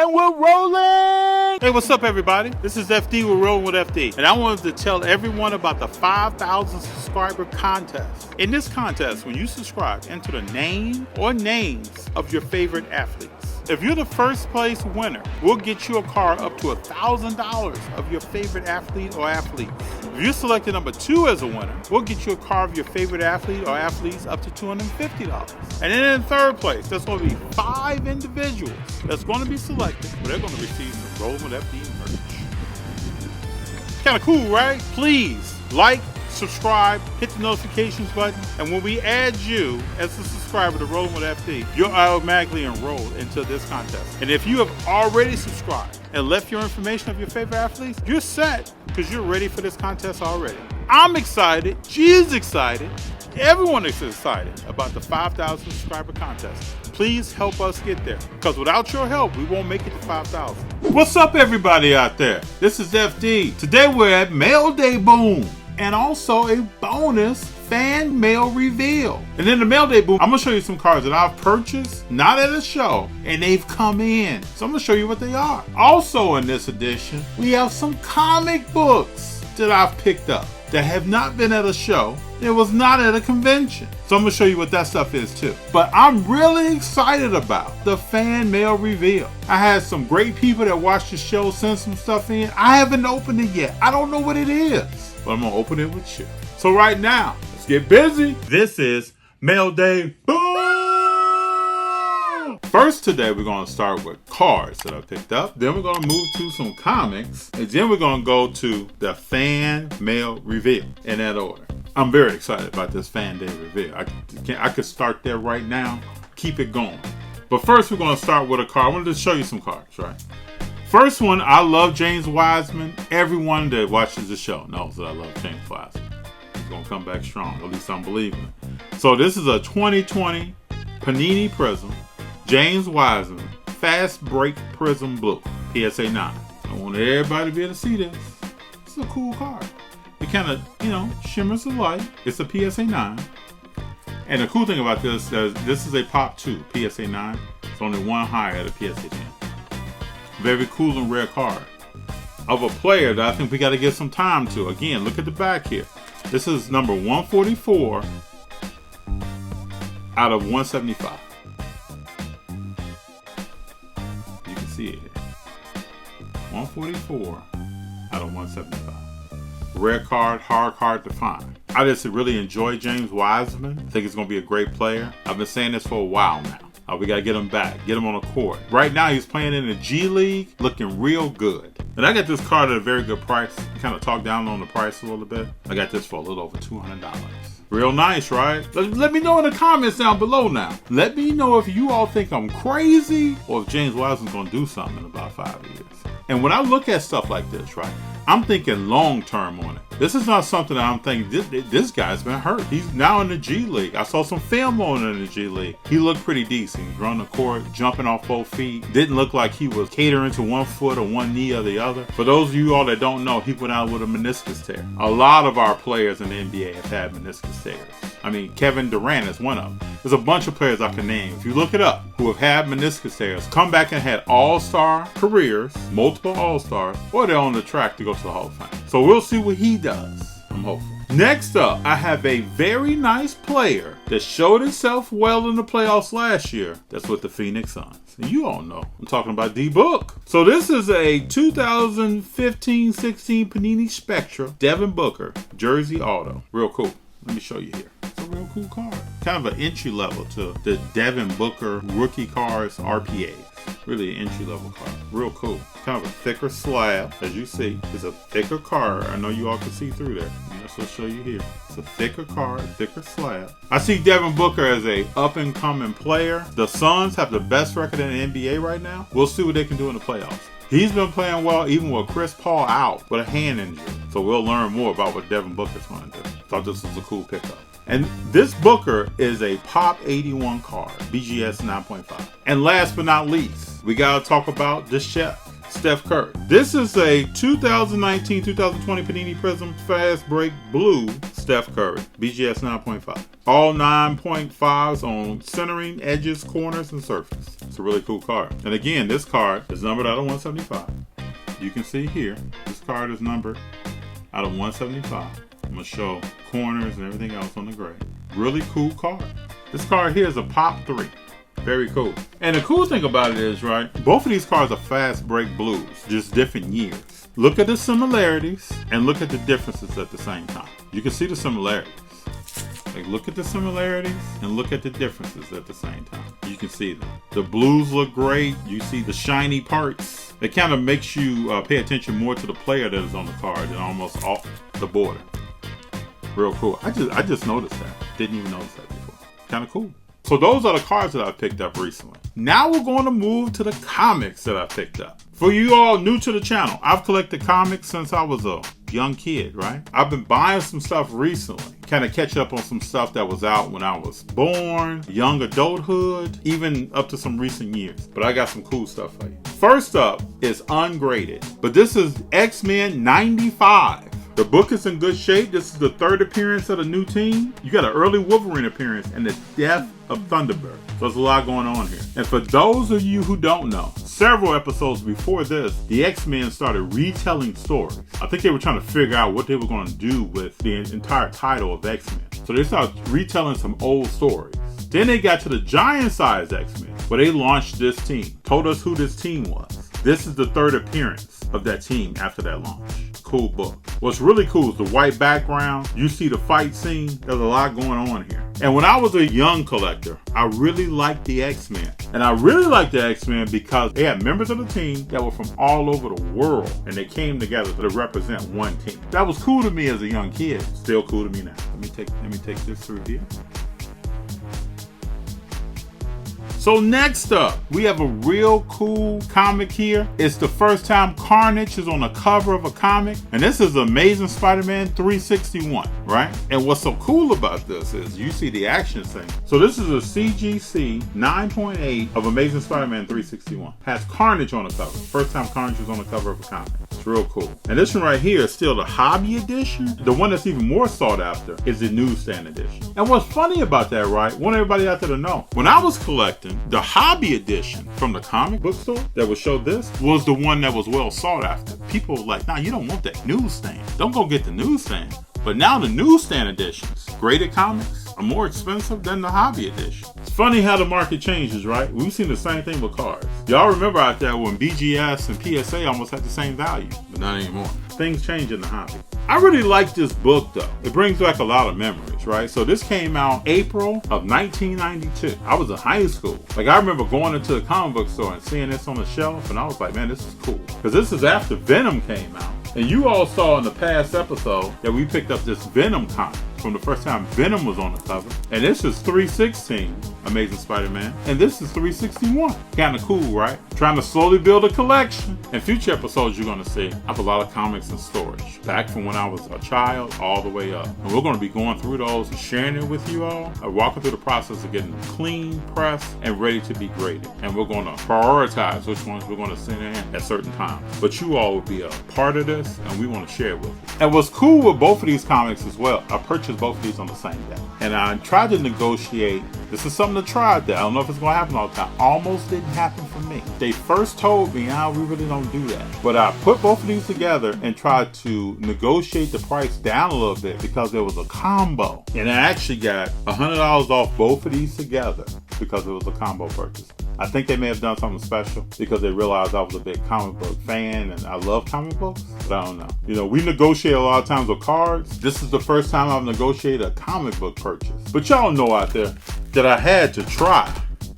and we're rolling! Hey, what's up, everybody? This is FD with Rollin With FD, and I wanted to tell everyone about the 5,000 subscriber contest. In this contest, when you subscribe, enter the name or names of your favorite athletes. If you're the first place winner, we'll get you a car up to $1,000 of your favorite athlete or athletes. If you're selected number 2 as a winner, we'll get you a car of your favorite athlete or athletes up to $250. And then in third place, there's going to be 5 individuals that's going to be selected, but they're going to receive some Rollin With FD merch. Kind of cool, right? Please like, subscribe, hit the notifications button, and when we add you as a subscriber to Rollin With FD, you're automatically enrolled into this contest. And if you have already subscribed and left your information of your favorite athletes, you're set because you're ready for this contest already. I'm excited, she's excited, everyone is excited about the 5,000 subscriber contest. Please help us get there, because without your help, we won't make it to 5,000. What's up, everybody out there? This is FD. Today we're at Mail Day Boom, and also a bonus fan mail reveal. And in the Mail Day Boom, I'm gonna show you some cards that I've purchased, not at a show, and they've come in. So I'm gonna show you what they are. Also in this edition, we have some comic books that I've picked up that have not been at a show. It was not at a convention. So I'm gonna show you what that stuff is too. But I'm really excited about the fan mail reveal. I had some great people that watched the show send some stuff in. I haven't opened it yet. I don't know what it is, but I'm gonna open it with you. So right now, let's get busy. This is Mail Day Boom! First today, we're gonna start with cards that I picked up. Then we're gonna move to some comics. And then we're gonna go to the fan mail reveal in that order. I'm very excited about this fan day reveal. I could start there right now, keep it going. But first, we're gonna start with a card. I wanted to show you some cards, right? First one, I love James Wiseman. Everyone that watches the show knows that I love James Wiseman. He's gonna come back strong, at least I'm believing it. So this is a 2020 Panini Prism, James Wiseman, Fast Break Prism Blue, PSA 9. I want everybody to be able to see this. This is a cool card. It kind of, shimmers the light. It's a PSA 9. And the cool thing about this is this is a Pop 2 PSA 9. It's only one higher than PSA 10. Very cool and rare card of a player that I think we got to give some time to. Again, look at the back here. This is number 144 out of 175. You can see it here. 144 out of 175. Rare card, hard card to find. I just really enjoy James Wiseman. I think he's going to be a great player. I've been saying this for a while now. We got to get him back, get him on the court. Right now, he's playing in the G League, looking real good. And I got this card at a very good price. Kind of talk down on the price a little bit. I got this for a little over $200. Real nice, right? Let me know in the comments down below now. Let me know if you all think I'm crazy or if James Wiseman's going to do something in about 5 years. And when I look at stuff like this, right, I'm thinking long term on it. This is not something that I'm thinking, this guy's been hurt. He's now in the G League. I saw some film on him in the G League. He looked pretty decent. He was running the court, jumping off both feet. Didn't look like he was catering to one foot or one knee or the other. For those of you all that don't know, he went out with a meniscus tear. A lot of our players in the NBA have had meniscus tears. I mean, Kevin Durant is one of them. There's a bunch of players I can name, if you look it up, who have had meniscus tears, come back and had all-star careers, multiple all-stars, or they're on the track to go to the Hall of Fame. So we'll see what he does. I'm hopeful. Next up, I have a very nice player that showed himself well in the playoffs last year. That's with the Phoenix Suns. And you all know, I'm talking about D-Book. So this is a 2015-16 Panini Spectra Devin Booker jersey auto. Real cool. Let me show you here. It's a real cool card. Kind of an entry level to the Devin Booker rookie cards RPAs. Really an entry level card. Real cool. Kind of a thicker slab, as you see. It's a thicker card. I know you all can see through there. I'll show you here. It's a thicker card, thicker slab. I see Devin Booker as a up and coming player. The Suns have the best record in the NBA right now. We'll see what they can do in the playoffs. He's been playing well even with Chris Paul out with a hand injury. So we'll learn more about what Devin Booker's going to do. Thought this was a cool pickup. And this Booker is a Pop 81 card, BGS 9.5. And last but not least, we got to talk about the chef, Steph Curry. This is a 2019-2020 Panini Prism Fast Break Blue Steph Steph Curry, BGS 9.5. All 9.5s on centering, edges, corners, and surface. It's a really cool card. And again, this card is numbered out of 175. You can see here, this card is numbered out of 175. I'm going to show corners and everything else on the grade. Really cool card. This card here is a pop 3. Very cool. And the cool thing about it is, right, both of these cards are fast break blues, just different years. Look at the similarities and look at the differences at the same time. You can see the similarities. Like, look at the similarities and look at the differences at the same time. You can see them. The blues look great. You see the shiny parts. It kind of makes you pay attention more to the player that is on the card than almost off the border. Real cool. I just noticed that. Didn't even notice that before. Kind of cool. So those are the cards that I picked up recently. Now we're going to move to the comics that I picked up. For you all new to the channel, I've collected comics since I was a young kid, right? I've been buying some stuff recently, kind of catch up on some stuff that was out when I was born, young adulthood, even up to some recent years. But I got some cool stuff for you. First up is ungraded, but this is X-Men 95. The book is in good shape. This is the 3rd appearance of the new team. You got an early Wolverine appearance and the death of Thunderbird. So there's a lot going on here. And for those of you who don't know, several episodes before this, the X-Men started retelling stories. I think they were trying to figure out what they were going to do with the entire title of X-Men. So they started retelling some old stories. Then they got to the giant-sized X-Men, where they launched this team, told us who this team was. This is the 3rd appearance of that team after that launch. Cool book. What's really cool is the white background. You see the fight scene. There's a lot going on here. And when I was a young collector, I really liked the X-Men. And I really liked the X-Men because they had members of the team that were from all over the world. And they came together to represent one team. That was cool to me as a young kid. Still cool to me now. Let me take this through here. So next up, we have a real cool comic here. It's the first time Carnage is on the cover of a comic. And this is Amazing Spider-Man 361, right? And what's so cool about this is you see the action scene. So this is a CGC 9.8 of Amazing Spider-Man 361. Has Carnage on the cover. First time Carnage is on the cover of a comic. It's real cool. And this one right here is still the hobby edition. The one that's even more sought after is the newsstand edition. And what's funny about that, right? I want everybody out there to know. When I was collecting, the hobby edition from the comic book store that would show this was the one that was well sought after. People were like, nah, you don't want that newsstand. Don't go get the newsstand. But now the newsstand editions, graded comics, are more expensive than the hobby edition. It's funny how the market changes, right? We've seen the same thing with cards. Y'all remember out there when BGS and PSA almost had the same value, but not anymore. Things change in the hobby. I really like this book though. It brings back a lot of memories, right? So this came out April of 1992. I was in high school. Like, I remember going into the comic book store and seeing this on the shelf, and I was like, man, this is cool. Because this is after Venom came out. And you all saw in the past episode that we picked up this Venom comic from the first time Venom was on the cover. And this is 316, Amazing Spider-Man. And this is 361. Kind of cool, right? Trying to slowly build a collection. In future episodes, you're going to see I have a lot of comics in storage. Back from when I was a child all the way up. And we're going to be going through those and sharing it with you all. Walking through the process of getting clean, pressed, and ready to be graded. And we're going to prioritize which ones we're going to send in at certain times. But you all will be a part of this, and we want to share it with you. And what's cool with both of these comics as well, I purchased both of these on the same day. And I tried to negotiate. This is something to try out there. I don't know if it's going to happen all the time. Almost didn't happen for me. They first told me, we really don't do that. But I put both of these together and tried to negotiate the price down a little bit because there was a combo. And I actually got $100 off both of these together because it was a combo purchase. I think they may have done something special because they realized I was a big comic book fan and I love comic books, but I don't know. You know, we negotiate a lot of times with cards. This is the first time I've negotiated a comic book purchase. But y'all know out there that I had to try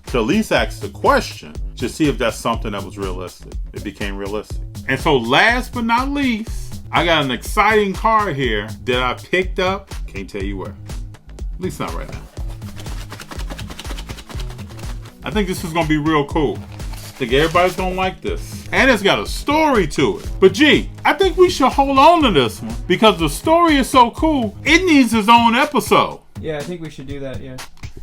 to at least ask the question to see if that's something that was realistic. It became realistic. And so last but not least, I got an exciting card here that I picked up. Can't tell you where. At least not right now. I think this is going to be real cool. I think everybody's going to like this. And it's got a story to it. But gee, I think we should hold on to this one because the story is so cool, it needs its own episode. Yeah, I think we should do that, yeah.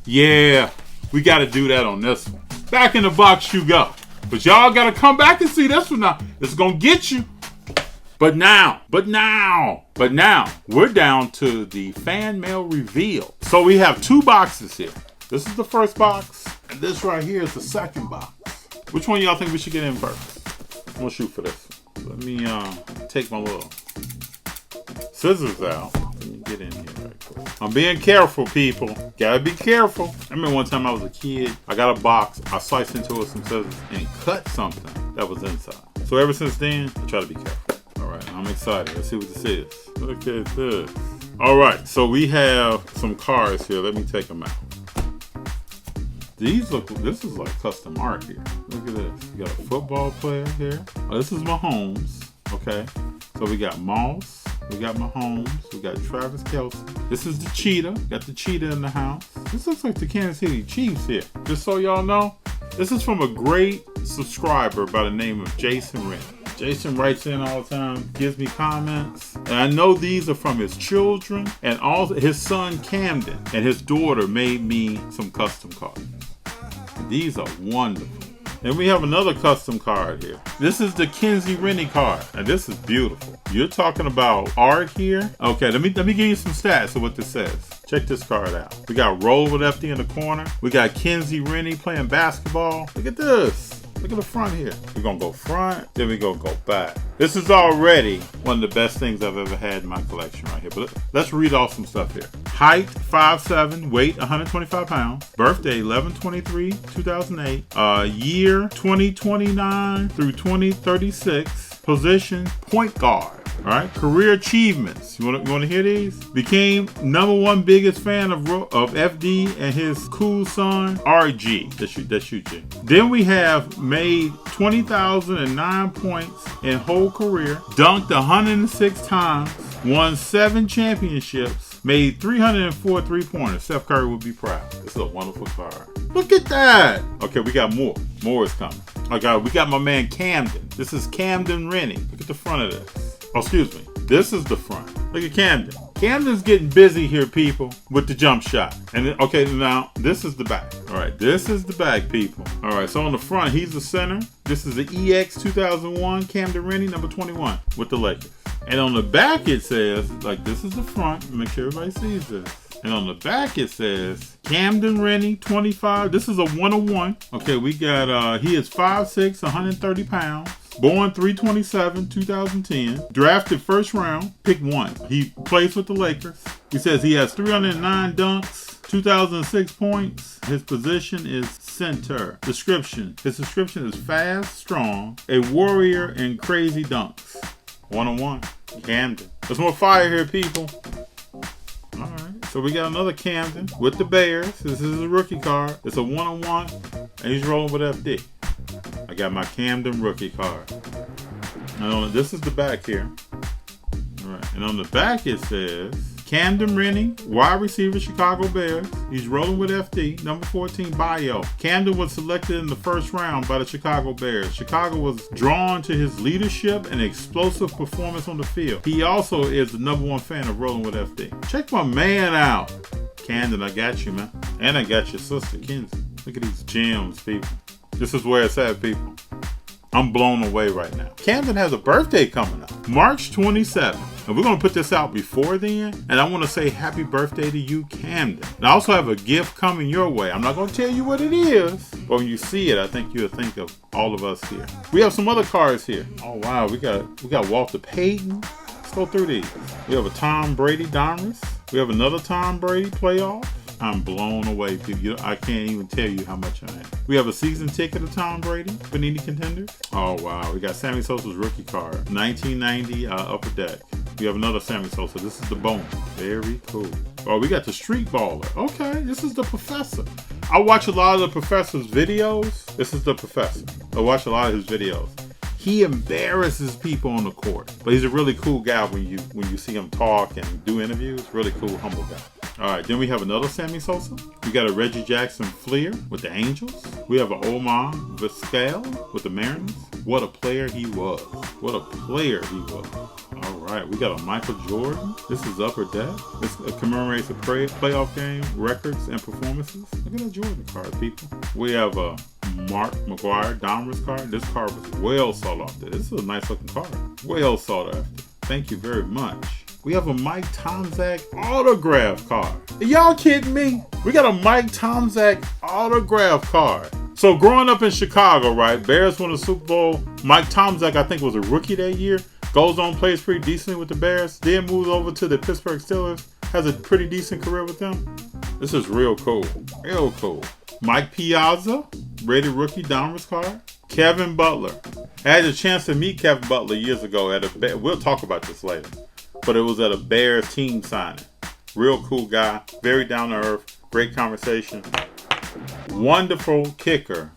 Yeah, we got to do that on this one. Back in the box you go. But y'all got to come back and see this one now. It's going to get you. But now, we're down to the fan mail reveal. So we have 2 boxes here. This is the first box, and this right here is the second box. Which one y'all think we should get in first? I'm gonna shoot for this. Let me take my little scissors out. Let me get in here right quick. I'm being careful, people. Gotta be careful. I remember one time I was a kid, I got a box, I sliced into it with some scissors and cut something that was inside. So ever since then, I try to be careful. All right, I'm excited. Let's see what this is. Look at this. All right, so we have some cards here. Let me take them out. These look, this is like custom art here. Look at this. We got a football player here. Oh, this is Mahomes. Okay. So we got Moss. We got Mahomes. We got Travis Kelce. This is the cheetah. Got the cheetah in the house. This looks like the Kansas City Chiefs here. Just so y'all know, this is from a great subscriber by the name of Jason Rennie. Jason writes in all the time, gives me comments, and I know these are from his children and also his son Camden and his daughter made me some custom cards. And these are wonderful. And we have another custom card here. This is the Kenzie Rennie card, and this is beautiful. You're talking about art here. Okay, let me give you some stats of what this says. Check this card out. We got Rollin With FD in the corner. We got Kenzie Rennie playing basketball. Look at this. Look at the front here. We're gonna go front, then we're gonna go back. This is already one of the best things I've ever had in my collection right here. But let's read off some stuff here. Height 5'7", weight 125 pounds. Birthday 11/23/2008. Year 2029 through 2036. Position point guard. All right, career achievements. You want to hear these? Became #1 biggest fan of FD and his cool son RG. That shoot you. Then we have made 20,009 points in whole career. Dunked 106 times. Won 7 championships. Made 304 3-pointers. Steph Curry would be proud. This is a wonderful card. Look at that. Okay, we got more. More is coming. Okay, we got my man Camden. This is Camden Rennie. Look at the front of this. Oh, excuse me. This is the front. Look at Camden. Camden's getting busy here, people, with the jump shot. And then, okay, now this is the back. All right, this is the back, people. All right, so on the front, he's the center. This is the EX 2001 Camden Rennie, number 21 with the Lakers. And on the back, it says, like, this is the front. Make sure everybody sees this. And on the back, it says Camden Rennie, 25. This is a 101. Okay, we got, he is 5'6", 130 pounds. Born 3/27, 2010. Drafted first round, pick 1. He plays with the Lakers. He says he has 309 dunks, 2006 points. His position is center. Description. His description is fast, strong, a warrior, and crazy dunks. 101. Camden. There's more fire here, people. All right. So we got another Camden with the Bears. This is a rookie card. It's a 101, and he's rolling with FD. I got my Camden rookie card. And this is the back here. All right. And on the back it says Camden Rennie, wide receiver, Chicago Bears. He's rolling with FD, number 14 bio. Camden was selected in the first round by the Chicago Bears. Chicago was drawn to his leadership and explosive performance on the field. He also is the #1 fan of Rolling with FD. Check my man out. Camden, I got you, man. And I got your sister, Kenzie. Look at these gems, people. This is where it's at, people. I'm blown away right now. Camden has a birthday coming up, March 27th. And we're going to put this out before then. And I want to say happy birthday to you, Camden. And I also have a gift coming your way. I'm not going to tell you what it is. But when you see it, I think you'll think of all of us here. We have some other cards here. Oh, wow. We got Walter Payton. Let's go through these. We have a Tom Brady Donruss. We have another Tom Brady playoff. I'm blown away, people. I can't even tell you how much I am. We have a season ticket of Tom Brady, Panini Contender. Oh, wow. We got Sammy Sosa's rookie card, 1990 Upper Deck. We have another Sammy Sosa. This is the bonus. Very cool. Oh, we got the Street Baller. Okay, this is the Professor. I watch a lot of the Professor's videos. This is the Professor. I watch a lot of his videos. He embarrasses people on the court, but he's a really cool guy when you see him talk and do interviews. Really cool, humble guy. All right, then we have another Sammy Sosa. We got a Reggie Jackson Fleer with the Angels. We have an Omar Vizquel with the Mariners. What a player he was. What a player he was. All right, we got a Michael Jordan. This is Upper Deck. This commemorates the playoff game, records, and performances. Look at that Jordan card, people. We have a Mark McGuire Donruss card. This card was well sought after. This is a nice looking card. Well sought after. Thank you very much. We have a Mike Tomczak autograph card. Are y'all kidding me? We got a Mike Tomczak autograph card. So growing up in Chicago, right? Bears won the Super Bowl. Mike Tomczak, I think, was a rookie that year. Goes on, plays pretty decently with the Bears. Then moves over to the Pittsburgh Steelers. Has a pretty decent career with them. This is real cool. Real cool. Mike Piazza, rated rookie Donruss card. Kevin Butler. I had a chance to meet Kevin Butler years ago at a. We'll talk about this later. But it was at a Bears team signing. Real cool guy. Very down to earth. Great conversation. Wonderful kicker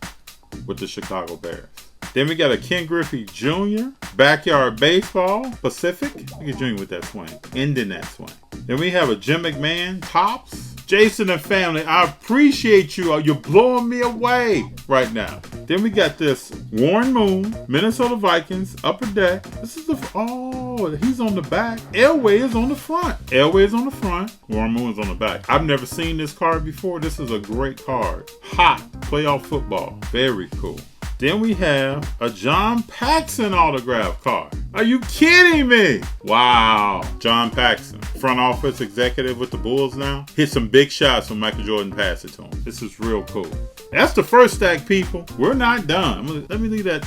with the Chicago Bears. Then we got a Ken Griffey Jr. Backyard Baseball Pacific. Look at Jr. with that swing. Ending that swing. Then we have a Jim McMahon Topps. Jason and family, I appreciate you. You're blowing me away right now. Then we got this Warren Moon, Minnesota Vikings, Upper Deck. This is he's on the back. Elway is on the front. Elway is on the front. Warren Moon is on the back. I've never seen this card before. This is a great card. Hot playoff football. Very cool. Then we have a John Paxson autograph card. Are you kidding me? Wow. John Paxson, front office executive with the Bulls now. Hit some big shots when Michael Jordan passed it to him. This is real cool. That's the first stack, people. We're not done. Let me leave that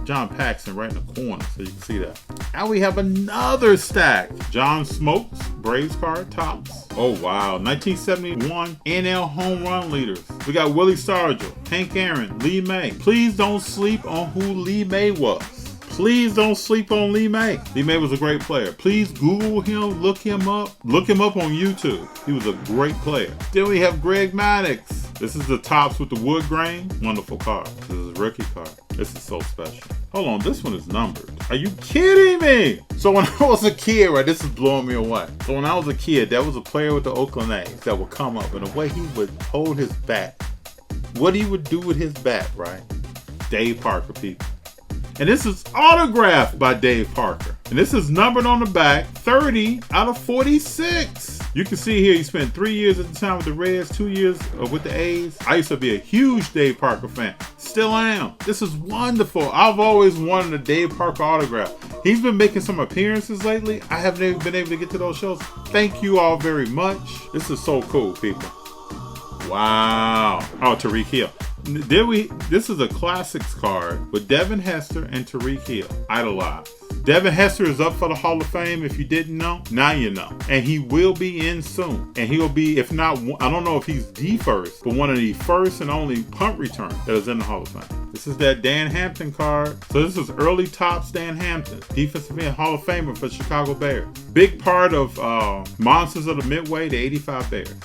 John Paxson right in the corner so you can see that. Now we have another stack. John Smokes, Braves card, Topps. Oh, wow. 1971 NL home run leaders. We got Willie Stargell, Hank Aaron, Lee May. Please don't sleep on who Lee May was. Please don't sleep on Lee May. Lee May was a great player. Please Google him, look him up. Look him up on YouTube. He was a great player. Then we have Greg Maddux. This is the Topps with the wood grain. Wonderful card. This is a rookie card. This is so special. Hold on, this one is numbered. Are you kidding me? So when I was a kid, right, this is blowing me away. So when I was a kid, there was a player with the Oakland A's that would come up, and the way he would hold his bat, what he would do with his bat, right? Dave Parker, people. And this is autographed by Dave Parker. And this is numbered on the back, 30 out of 46. You can see here he spent 3 years at the time with the Reds, 2 years with the A's. I used to be a huge Dave Parker fan. Still am. This is wonderful. I've always wanted a Dave Parker autograph. He's been making some appearances lately. I haven't been able to get to those shows. Thank you all very much. This is so cool, people. Wow. Oh, Tariq Hill. This is a classics card with Devin Hester and Tariq Hill. Idolized. Devin Hester is up for the Hall of Fame. If you didn't know, now you know. And he will be in soon. And he'll be, if not, I don't know if he's the first, but one of the first and only punt return that is in the Hall of Fame. This is that Dan Hampton card. So this is early Topps Dan Hampton, defensive end Hall of Famer for Chicago Bears. Big part of Monsters of the Midway, the 85 Bears.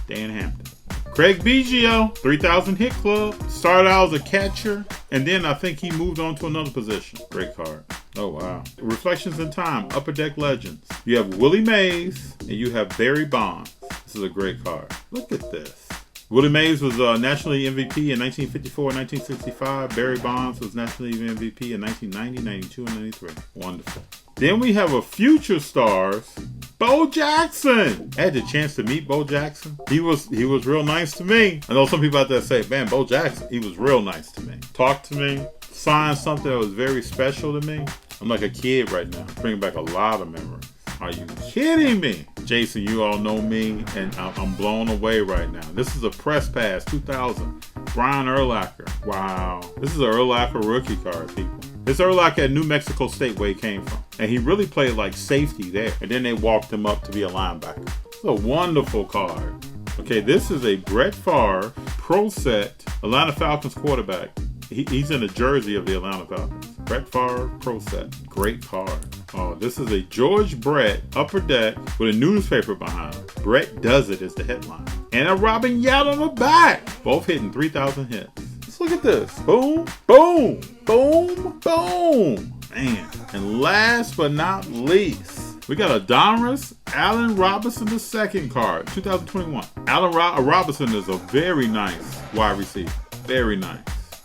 Dan Hampton. Craig Biggio, 3,000 hit club. Started out as a catcher, and then I think he moved on to another position. Great card. Oh, wow. Reflections in Time, Upper Deck Legends. You have Willie Mays, and you have Barry Bonds. This is a great card. Look at this. Willie Mays was National League MVP in 1954 and 1965. Barry Bonds was National League MVP in 1990, 92, and 93. Wonderful. Then we have a future stars, Bo Jackson. I had the chance to meet Bo Jackson. He was real nice to me. I know some people out there say, man, Bo Jackson, he was real nice to me. Talked to me, signed something that was very special to me. I'm like a kid right now, bringing back a lot of memories. Are you kidding me? Jason, you all know me, and I'm blown away right now. This is a press pass, 2000. Brian Urlacher. Wow. This is an Urlacher rookie card, people. This Urlacher at New Mexico State where he came from. And he really played like safety there. And then they walked him up to be a linebacker. It's a wonderful card. Okay, this is a Brett Favre Pro Set Atlanta Falcons quarterback. He's in a jersey of the Atlanta Falcons. Brett Favre Pro Set. Great card. Oh, this is a George Brett Upper Deck with a newspaper behind him. Brett Does It is the headline. And a Robin Yount on the back. Both hitting 3,000 hits. Let's look at this. Boom, boom, boom, boom. Man. And last but not least, we got a Donruss Allen Robinson II card, 2021. Allen Robinson is a very nice wide receiver. Very nice.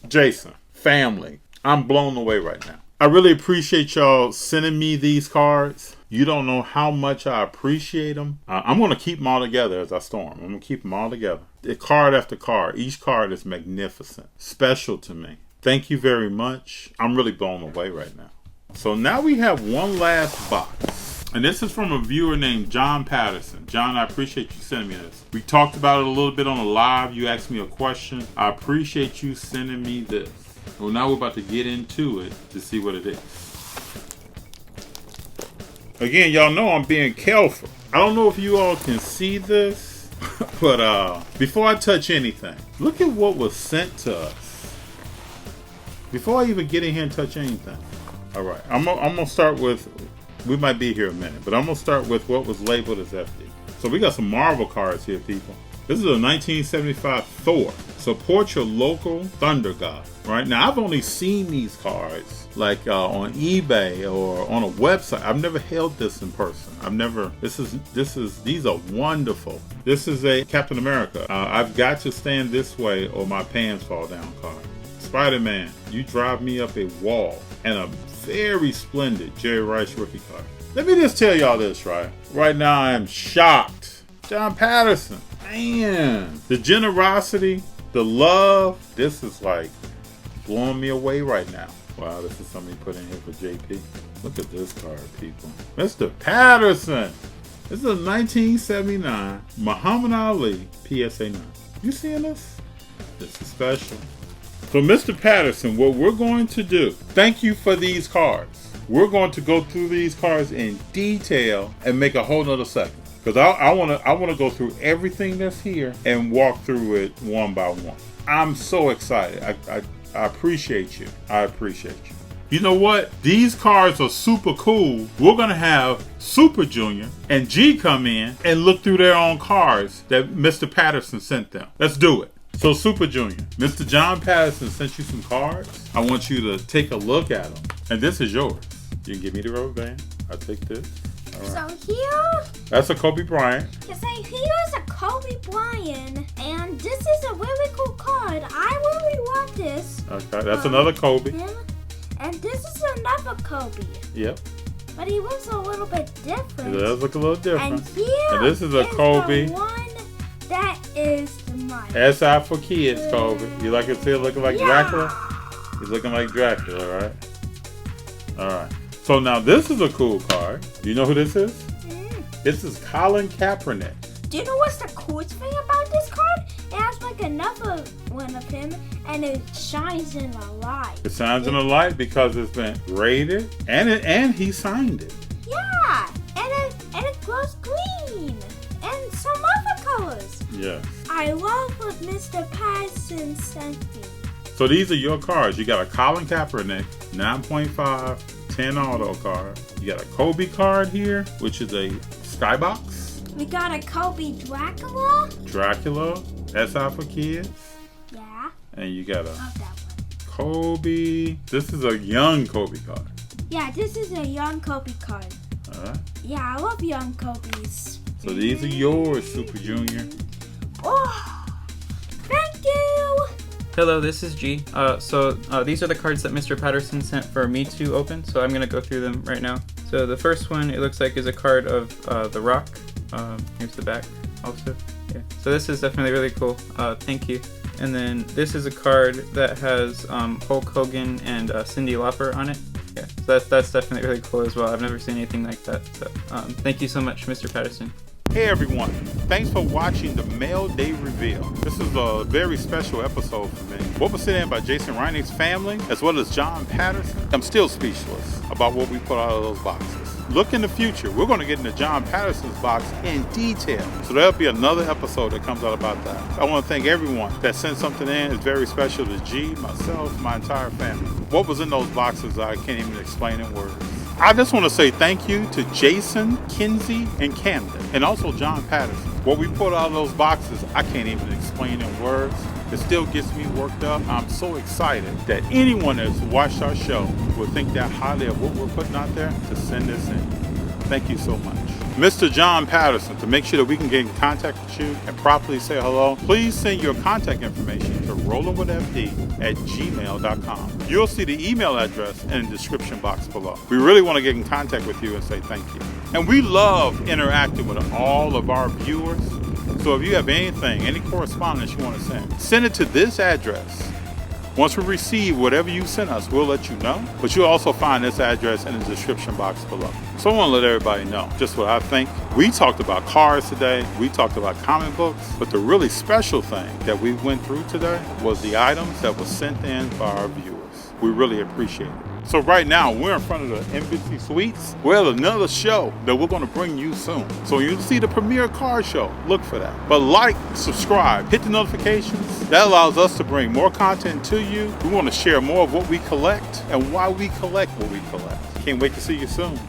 Jason, family, I'm blown away right now. I really appreciate y'all sending me these cards. You don't know how much I appreciate them. I'm going to keep them all together as I store them. I'm going to keep them all together. Card after card. Each card is magnificent. Special to me. Thank you very much. I'm really blown away right now. So now we have one last box. And this is from a viewer named John Patterson. John, I appreciate you sending me this. We talked about it a little bit on the live. You asked me a question. I appreciate you sending me this. Well, now we're about to get into it to see what it is. Again, y'all know I'm being careful. I don't know if you all can see this, but before I touch anything, look at what was sent to us. Before I even get in here and touch anything. All right, I'm gonna start with, we might be here a minute, but I'm gonna start with what was labeled as FD. So we got some Marvel cards here, people. This is a 1975 Thor. Support your local Thunder God. Right now, I've only seen these cards like on eBay or on a website. I've never held this in person. These are wonderful. This is a Captain America. I've got to stand this way or my pants fall down card. Spider-Man, you drive me up a wall. And a very splendid Jerry Rice rookie card. Let me just tell y'all this, right? Right now, I am shocked. John Patterson, man, the generosity, the love, this is like blowing me away right now. Wow, this is something put in here for JP. Look at this card, people. Mr. Patterson. This is a 1979 Muhammad Ali PSA 9. You seeing this? This is special. So, Mr. Patterson, what we're going to do, thank you for these cards. We're going to go through these cards in detail and make a whole nother segment. Because I want to go through everything that's here and walk through it one by one. I'm so excited. I appreciate you. I appreciate you. You know what? These cards are super cool. We're going to have Super Junior and G come in and look through their own cards that Mr. Patterson sent them. Let's do it. So Super Junior, Mr. John Patterson sent you some cards. I want you to take a look at them. And this is yours. You can give me the rubber band. I'll take this. All right. So here... That's a Kobe Bryant. Yes, here's a Kobe Bryant. And this is a really cool card. I really want this. Okay, that's another Kobe. And this is another Kobe. Yep. But he looks a little bit different. It does look a little different. And here and this is a Kobe. The one that is mine. SI for kids, Kobe. You like it still looking like Dracula? He's looking like Dracula, right? Alright. So now this is a cool card. Do you know who this is? This is Colin Kaepernick. Do you know what's the coolest thing about this card? It has like another one of him and it shines in the light. It shines in the light because it's been graded and he signed it. Yeah, and it glows green and some other colors. Yes. I love what Mr. Patterson sent me. So these are your cards. You got a Colin Kaepernick 9.5 10 auto card. You got a Kobe card here, which is a skybox. We got a Kobe Dracula. Dracula, SI for kids. Yeah. And you got a Love that one. Kobe. This is a young Kobe card. Yeah, this is a young Kobe card. Alright. Yeah, I love young Kobe's. So these are yours, Super Junior. Oh, thank you. Hello, this is G. These are the cards that Mr. Patterson sent for me to open, so I'm going to go through them right now. So the first one, it looks like, is a card of The Rock. Here's the back also. Yeah. So this is definitely really cool. Thank you. And then this is a card that has Hulk Hogan and Cyndi Lauper on it. Yeah, so that's definitely really cool as well. I've never seen anything like that. So thank you so much, Mr. Patterson. Hey everyone, thanks for watching the Mail Day Reveal. This is a very special episode for me. What was sent in by Jason Reineck's family, as well as John Patterson. I'm still speechless about what we put out of those boxes. Look in the future, we're going to get into John Patterson's box in detail. So there'll be another episode that comes out about that. I want to thank everyone that sent something in. It's very special to G, myself, my entire family. What was in those boxes, I can't even explain in words. I just want to say thank you to Jason, Kinsey, and Camden, and also John Patterson. What we put out of those boxes, I can't even explain in words. It still gets me worked up. I'm so excited that anyone that's watched our show will think that highly of what we're putting out there to send this in. Thank you so much. Mr. John Patterson, to make sure that we can get in contact with you and properly say hello, please send your contact information to rollinwithfd@gmail.com. You'll see the email address in the description box below. We really want to get in contact with you and say thank you. And we love interacting with all of our viewers. So if you have anything, any correspondence you want to send it to this address. Once we receive whatever you send us, we'll let you know. But you'll also find this address in the description box below. So I want to let everybody know just what I think. We talked about cars today. We talked about comic books. But the really special thing that we went through today was the items that were sent in by our viewers. We really appreciate it. So right now, we're in front of the Embassy Suites. We have another show that we're going to bring you soon. So when you see the premiere car show, look for that. But like, subscribe, hit the notifications. That allows us to bring more content to you. We want to share more of what we collect and why we collect what we collect. Can't wait to see you soon.